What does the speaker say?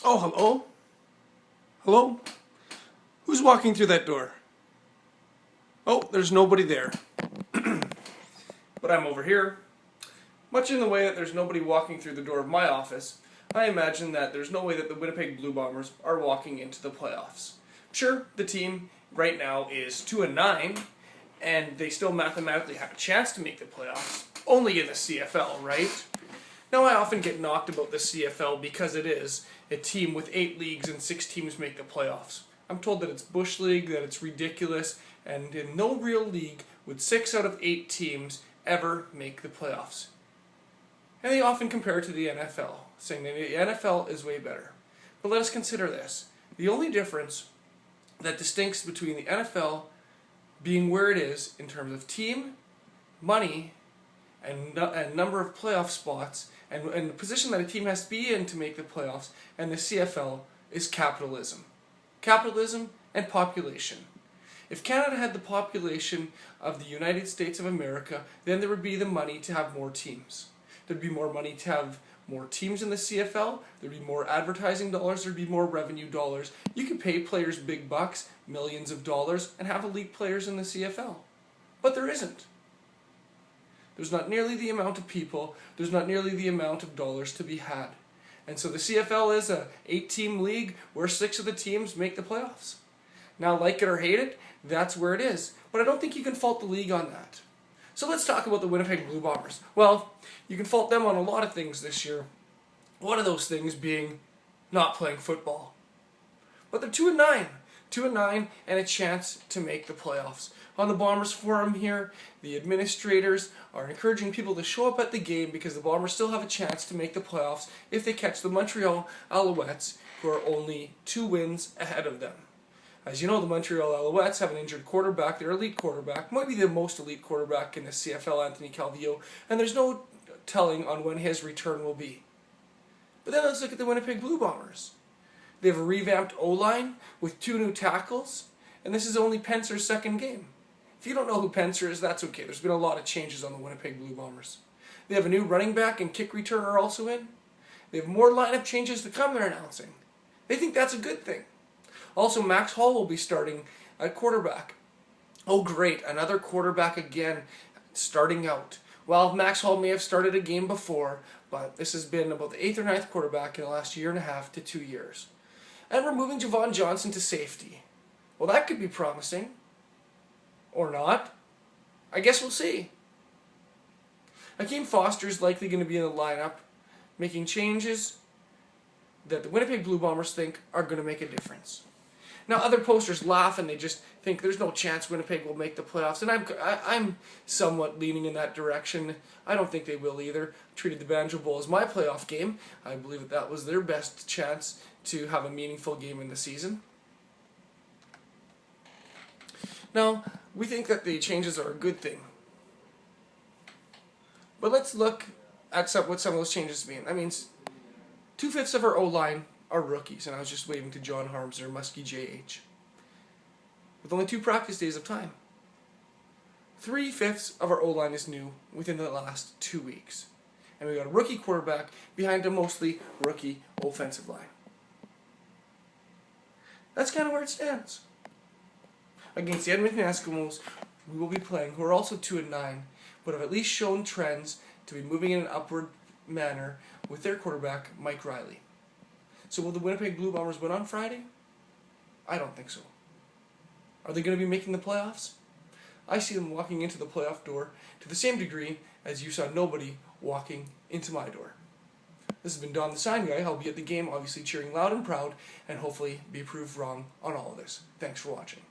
Oh, hello? Hello? Who's walking through that door? Oh, there's nobody there. But I'm over here. Much in the way that there's nobody walking through the door of my office, I imagine that there's no way that the Winnipeg Blue Bombers are walking into the playoffs. Sure, the team right now is 2-9, and they still mathematically have a chance to make the playoffs, only in the CFL, right? Now, I often get knocked about the CFL because it is a team with 8 leagues and 6 teams make the playoffs. I'm told that it's Bush League, that it's ridiculous, and in no real league would 6 out of 8 teams ever make the playoffs. And they often compare it to the NFL, saying that the NFL is way better. But let us consider this. The only difference that distincts between the NFL being where it is in terms of team, money, and number of playoff spots, and the position that a team has to be in to make the playoffs, and the CFL is capitalism. Capitalism and population. If Canada had the population of the United States of America, then there would be the money to have more teams. There'd be more money to have more teams in the CFL, there'd be more advertising dollars, there'd be more revenue dollars. You could pay players big bucks, millions of dollars, and have elite players in the CFL. But there isn't. There's not nearly the amount of people, there's not nearly the amount of dollars to be had. And so the CFL is a 8-team league where 6 of the teams make the playoffs. Now, like it or hate it, that's where it is. But I don't think you can fault the league on that. So let's talk about the Winnipeg Blue Bombers. Well, you can fault them on a lot of things this year. One of those things being not playing football. But they're 2-9. 2-9 and a chance to make the playoffs. On the Bombers forum here, the administrators are encouraging people to show up at the game because the Bombers still have a chance to make the playoffs if they catch the Montreal Alouettes, who are only 2 wins ahead of them. As you know, the Montreal Alouettes have an injured quarterback, their elite quarterback, might be the most elite quarterback in the CFL, Anthony Calvillo, and there's no telling on when his return will be. But then let's look at the Winnipeg Blue Bombers. They have a revamped O-line with 2 new tackles, and this is only Pencer's second game. If you don't know who Pencer is, that's okay. There's been a lot of changes on the Winnipeg Blue Bombers. They have a new running back and kick returner also in. They have more lineup changes to come, they're announcing. They think that's a good thing. Also, Max Hall will be starting at quarterback. Oh great, another quarterback again starting out. Well, Max Hall may have started a game before, but this has been about the 8th or 9th quarterback in the last 1.5 to 2 years. And we're moving Javon Johnson to safety. Well, that could be promising. Or not. I guess we'll see. Akeem Foster is likely going to be in the lineup, making changes that the Winnipeg Blue Bombers think are going to make a difference. Now, other posters laugh and they just think there's no chance Winnipeg will make the playoffs, and I'm somewhat leaning in that direction. I don't think they will either. I treated the Banjo Bowl as my playoff game. I believe that was their best chance to have a meaningful game in the season. Now, we think that the changes are a good thing. But let's look at what some of those changes mean. That means 2/5 of our O-line are rookies, and I was just waving to John Harms or Muskie JH. With only 2 practice days of time. 3/5 of our O-line is new within the last 2 weeks. And we got a rookie quarterback behind a mostly rookie offensive line. That's kind of where it stands. Against the Edmonton Eskimos, we will be playing, who are also 2-9, but have at least shown trends to be moving in an upward manner with their quarterback, Mike Riley. So will the Winnipeg Blue Bombers win on Friday? I don't think so. Are they going to be making the playoffs? I see them walking into the playoff door to the same degree as you saw nobody walking into my door. This has been Don the Sign Guy. I'll be at the game, obviously cheering loud and proud, and hopefully be proved wrong on all of this. Thanks for watching.